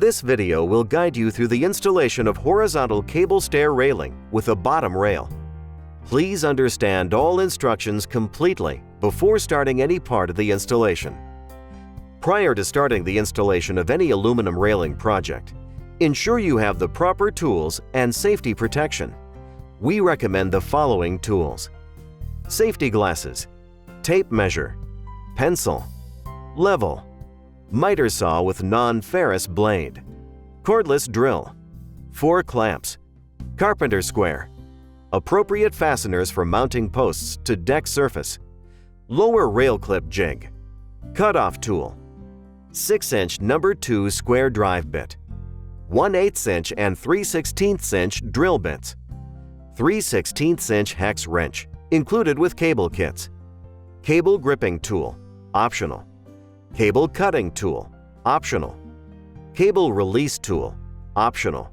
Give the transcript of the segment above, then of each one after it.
This video will guide you through the installation of horizontal cable stair railing with a bottom rail. Please understand all instructions completely before starting any part of the installation. Prior to starting the installation of any aluminum railing project, ensure you have the proper tools and safety protection. We recommend the following tools: safety glasses, tape measure, pencil, level, miter saw with non-ferrous blade, cordless drill, 4 clamps, carpenter square, appropriate fasteners for mounting posts to deck surface, lower rail clip jig, cutoff tool, 6-inch number 2 square drive bit, 1/8" and 3/16" drill bits, 3/16" hex wrench, included with cable kits, cable gripping tool, optional, cable cutting tool, optional, cable release tool, optional,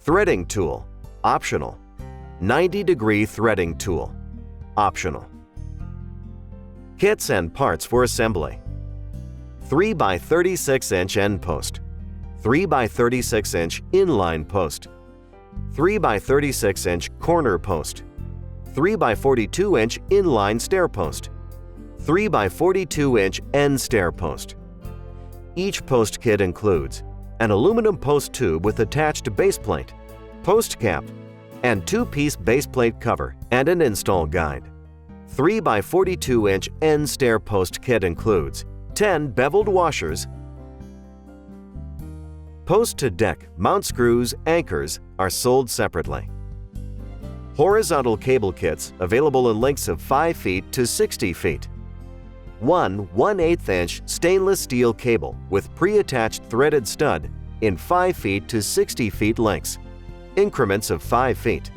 threading tool, optional, 90-degree threading tool, optional. Kits and parts for assembly: 3x36" end post, 3x36" inline post, 3x36" corner post, 3x42" inline stair post, 3x42" end stair post. Each post kit includes an aluminum post tube with attached base plate, post cap, and 2-piece base plate cover and an install guide. 3x42" end stair post kit includes 10 beveled washers. Post to deck mount screws, anchors are sold separately. Horizontal cable kits available in lengths of 5 feet to 60 feet. 1 1/8" stainless steel cable with pre-attached threaded stud in 5 feet to 60 feet lengths, increments of 5 feet.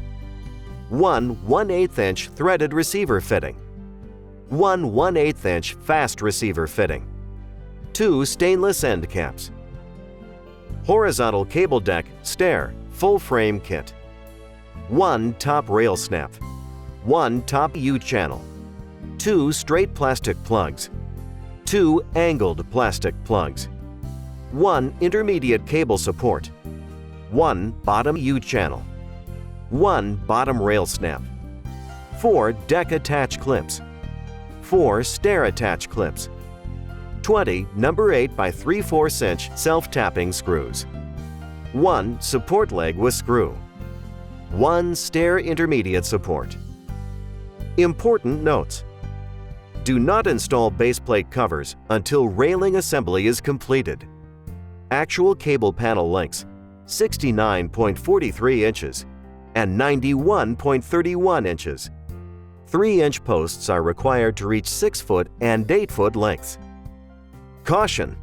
1 1/8" threaded receiver fitting. 1 1/8" fast receiver fitting. 2 stainless end caps. Horizontal cable deck stair full frame kit. 1 top rail snap. 1 top U-channel. 2 straight plastic plugs. 2 angled plastic plugs. 1 intermediate cable support. 1 bottom U-channel. 1 bottom rail snap. 4 deck attach clips. 4 stair attach clips. 20 number 8x3/4" self-tapping screws. 1 support leg with screw. 1 stair intermediate support. Important notes: do not install base plate covers until railing assembly is completed. Actual cable panel lengths 69.43 inches and 91.31 inches. 3-inch posts are required to reach 6-foot and 8-foot lengths. Caution: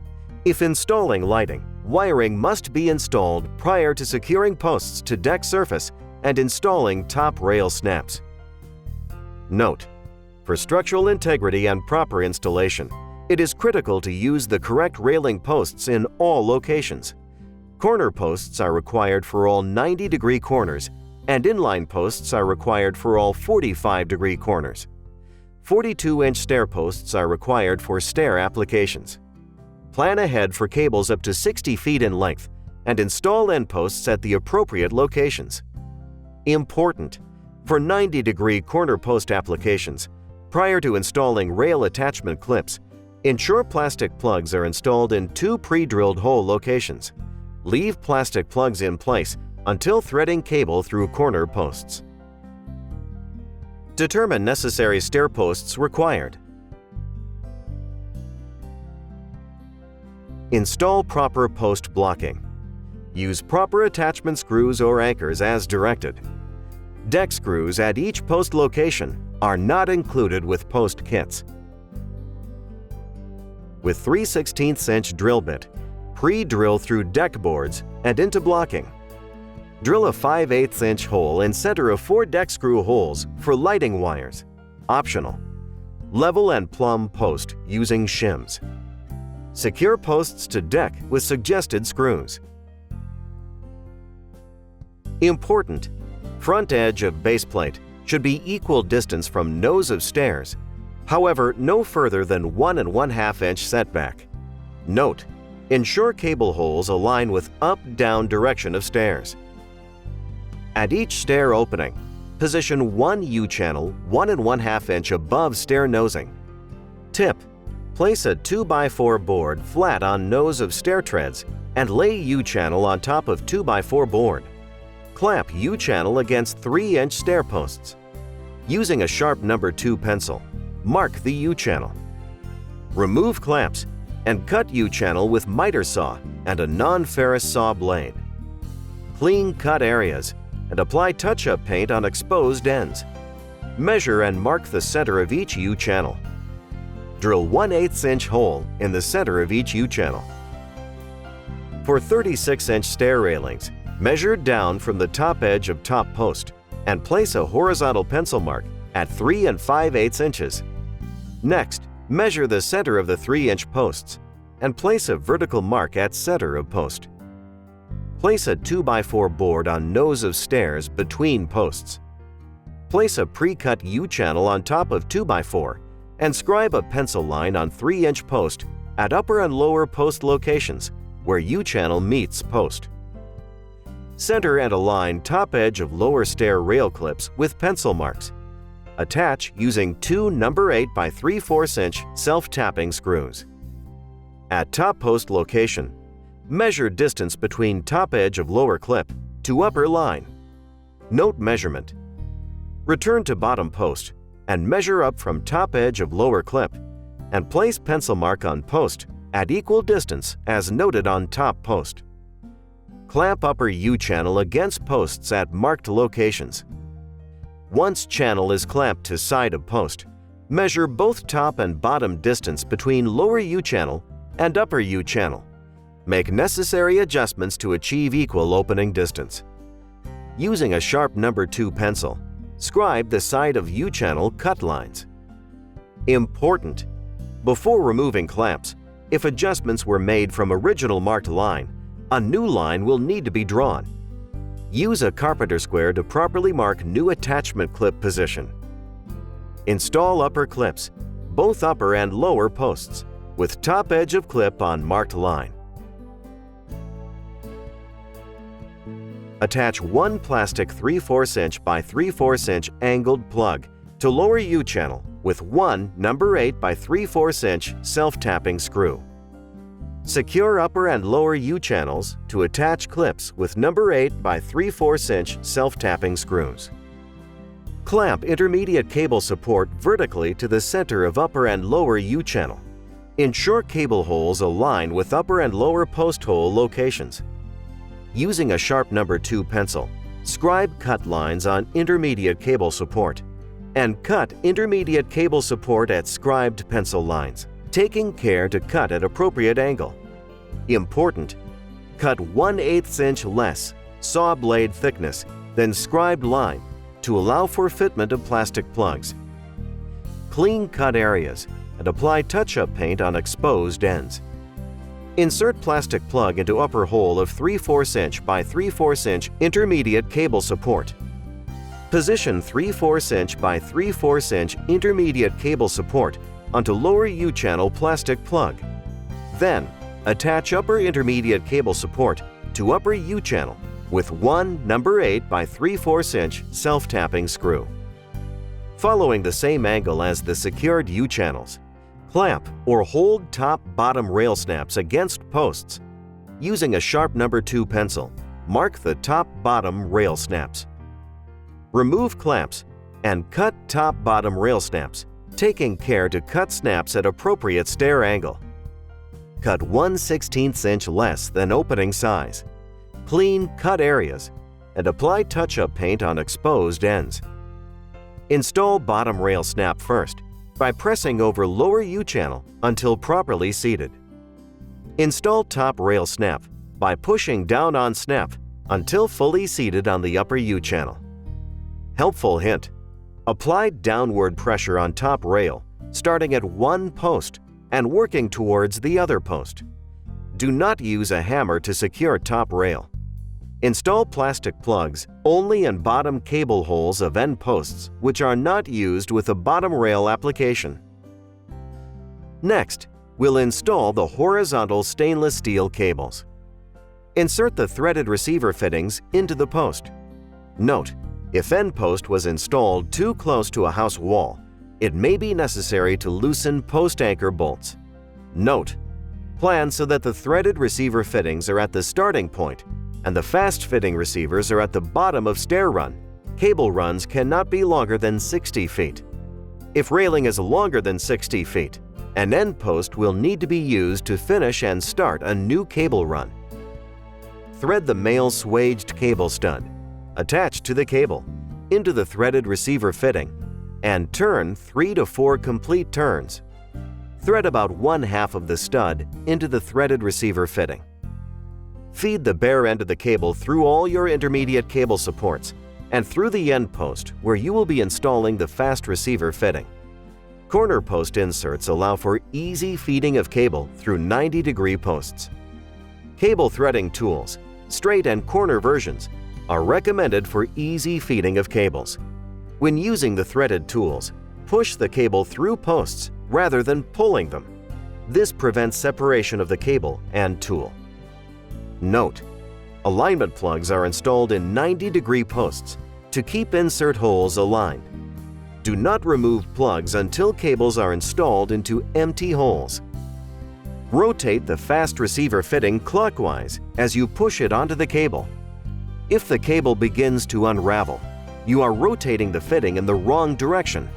if installing lighting, wiring must be installed prior to securing posts to deck surface and installing top rail snaps. Note: for structural integrity and proper installation, it is critical to use the correct railing posts in all locations. Corner posts are required for all 90-degree corners, and inline posts are required for all 45-degree corners. 42-inch stair posts are required for stair applications. Plan ahead for cables up to 60 feet in length and install end posts at the appropriate locations. Important: for 90-degree corner post applications, prior to installing rail attachment clips, ensure plastic plugs are installed in 2 pre-drilled hole locations. Leave plastic plugs in place until threading cable through corner posts. Determine necessary stair posts required. Install proper post blocking. Use proper attachment screws or anchors as directed. Deck screws at each post location are not included with post kits. With 3/16" drill bit, pre-drill through deck boards and into blocking. Drill a 5/8" hole in center of 4 deck screw holes for lighting wires, optional. Level and plumb post using shims. Secure posts to deck with suggested screws. Important: front edge of base plate should be equal distance from nose of stairs, however no further than 1 1/2" setback. Note: Ensure cable holes align with up-down direction of stairs. At each stair opening, position one U-channel 1 1/2 inch above stair nosing. Tip: place a 2x4 board flat on nose of stair treads and lay U-channel on top of 2x4 board. Clamp U-channel against 3-inch stair posts. Using a sharp number 2 pencil, mark the U-channel. Remove clamps and cut U-channel with miter saw and a non-ferrous saw blade. Clean cut areas and apply touch-up paint on exposed ends. Measure and mark the center of each U-channel. Drill 1/8 inch hole in the center of each U-channel. For 36-inch stair railings, measure down from the top edge of top post and place a horizontal pencil mark at 3 5/8 inches. Next, measure the center of the 3-inch posts and place a vertical mark at center of post. Place a 2x4 board on nose of stairs between posts. Place a pre-cut U-channel on top of 2x4 and scribe a pencil line on 3-inch post at upper and lower post locations where U-channel meets post. Center and align top edge of lower stair rail clips with pencil marks. Attach using two number 8 by 3/4 inch self-tapping screws. At top post location, measure distance between top edge of lower clip to upper line. Note measurement. Return to bottom post and measure up from top edge of lower clip and place pencil mark on post at equal distance as noted on top post. Clamp upper U-channel against posts at marked locations. Once channel is clamped to side of post, measure both top and bottom distance between lower U-channel and upper U-channel. Make necessary adjustments to achieve equal opening distance. Using a sharp number 2 pencil, scribe the side of U-channel cut lines. Important! Before removing clamps, if adjustments were made from original marked line, a new line will need to be drawn. Use a carpenter square to properly mark new attachment clip position. Install upper clips, both upper and lower posts, with top edge of clip on marked line. Attach one plastic 3/4 inch by 3/4 inch angled plug to lower U-channel with one number 8 by 3/4 inch self-tapping screw. Secure upper and lower U-channels to attach clips with number 8 by 3/4 inch self-tapping screws. Clamp intermediate cable support vertically to the center of upper and lower U-channel. Ensure cable holes align with upper and lower post hole locations. Using a sharp number 2 pencil, scribe cut lines on intermediate cable support and cut intermediate cable support at scribed pencil lines, taking care to cut at appropriate angle. Important! Cut 1/8 inch less saw blade thickness than scribed line to allow for fitment of plastic plugs. Clean cut areas and apply touch-up paint on exposed ends. Insert plastic plug into upper hole of 3/4 inch by 3/4 inch intermediate cable support. Position 3/4 inch by 3/4 inch intermediate cable support onto lower U-channel plastic plug. Then, attach upper intermediate cable support to upper U-channel with one number 8 by 3/4 inch self-tapping screw. Following the same angle as the secured U-channels, clamp or hold top-bottom rail snaps against posts. Using a sharp number 2 pencil, mark the top-bottom rail snaps. Remove clamps and cut top-bottom rail snaps, taking care to cut snaps at appropriate stair angle. Cut 1/16 inch less than opening size. Clean cut areas and apply touch-up paint on exposed ends. Install bottom rail snap first by pressing over lower U-channel until properly seated. Install top rail snap by pushing down on snap until fully seated on the upper U-channel. Helpful hint: apply downward pressure on top rail starting at one post and working towards the other post. Do not use a hammer to secure top rail. Install plastic plugs only in bottom cable holes of end posts which are not used with a bottom rail application. Next, we'll install the horizontal stainless steel cables. Insert the threaded receiver fittings into the post. Note, if end post was installed too close to a house wall, it may be necessary to loosen post anchor bolts. Note, plan so that the threaded receiver fittings are at the starting point and the fast-fitting receivers are at the bottom of stair run. Cable runs cannot be longer than 60 feet. If railing is longer than 60 feet, an end post will need to be used to finish and start a new cable run. Thread the male swaged cable stud, attached to the cable, into the threaded receiver fitting, and turn 3 to 4 complete turns. Thread about 1/2 of the stud into the threaded receiver fitting. Feed the bare end of the cable through all your intermediate cable supports and through the end post where you will be installing the fast receiver fitting. Corner post inserts allow for easy feeding of cable through 90-degree posts. Cable threading tools, straight and corner versions, are recommended for easy feeding of cables. When using the threaded tools, push the cable through posts rather than pulling them. This prevents separation of the cable and tool. Note, alignment plugs are installed in 90-degree posts to keep insert holes aligned. Do not remove plugs until cables are installed into empty holes. Rotate the fast receiver fitting clockwise as you push it onto the cable. If the cable begins to unravel, you are rotating the fitting in the wrong direction.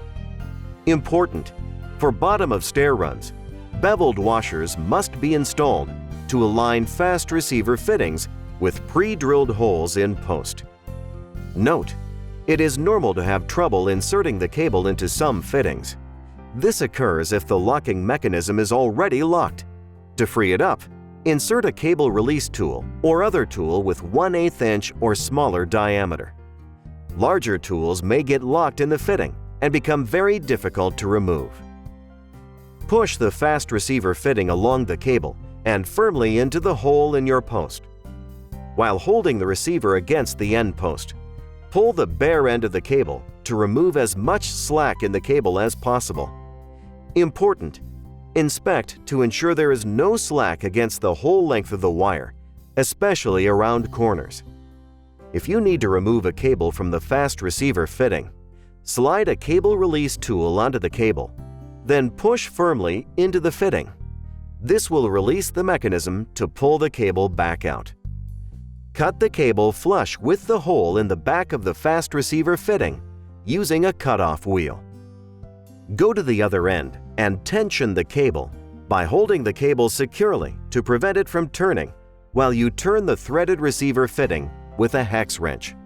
Important: for bottom of stair runs, beveled washers must be installed to align fast receiver fittings with pre-drilled holes in post. Note, it is normal to have trouble inserting the cable into some fittings. This occurs if the locking mechanism is already locked. To free it up, insert a cable release tool or other tool with 1/8 inch or smaller diameter. Larger tools may get locked in the fitting and become very difficult to remove. Push the fast receiver fitting along the cable and firmly into the hole in your post. While holding the receiver against the end post, pull the bare end of the cable to remove as much slack in the cable as possible. Important: inspect to ensure there is no slack against the whole length of the wire, especially around corners. If you need to remove a cable from the fast receiver fitting, slide a cable release tool onto the cable, then push firmly into the fitting. This will release the mechanism to pull the cable back out. Cut the cable flush with the hole in the back of the fast receiver fitting using a cutoff wheel. Go to the other end and tension the cable by holding the cable securely to prevent it from turning while you turn the threaded receiver fitting with a hex wrench.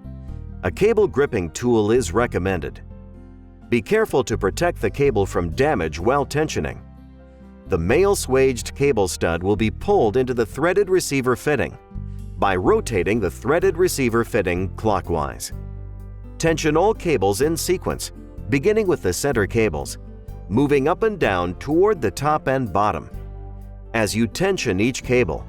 A cable gripping tool is recommended. Be careful to protect the cable from damage while tensioning. The male swaged cable stud will be pulled into the threaded receiver fitting by rotating the threaded receiver fitting clockwise. Tension all cables in sequence, beginning with the center cables, moving up and down toward the top and bottom. As you tension each cable,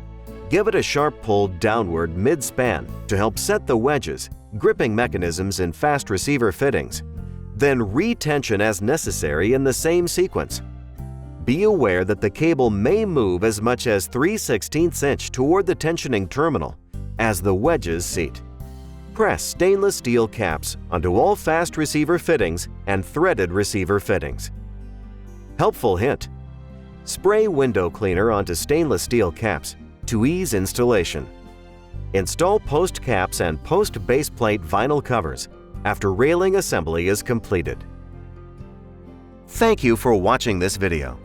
give it a sharp pull downward mid-span to help set the wedges, gripping mechanisms in fast receiver fittings. Then retension as necessary in the same sequence. Be aware that the cable may move as much as 3/16 inch toward the tensioning terminal as the wedges seat. Press stainless steel caps onto all fast receiver fittings and threaded receiver fittings. Helpful hint: spray window cleaner onto stainless steel caps to ease installation. Install post caps and post base plate vinyl covers after railing assembly is completed. Thank you for watching this video.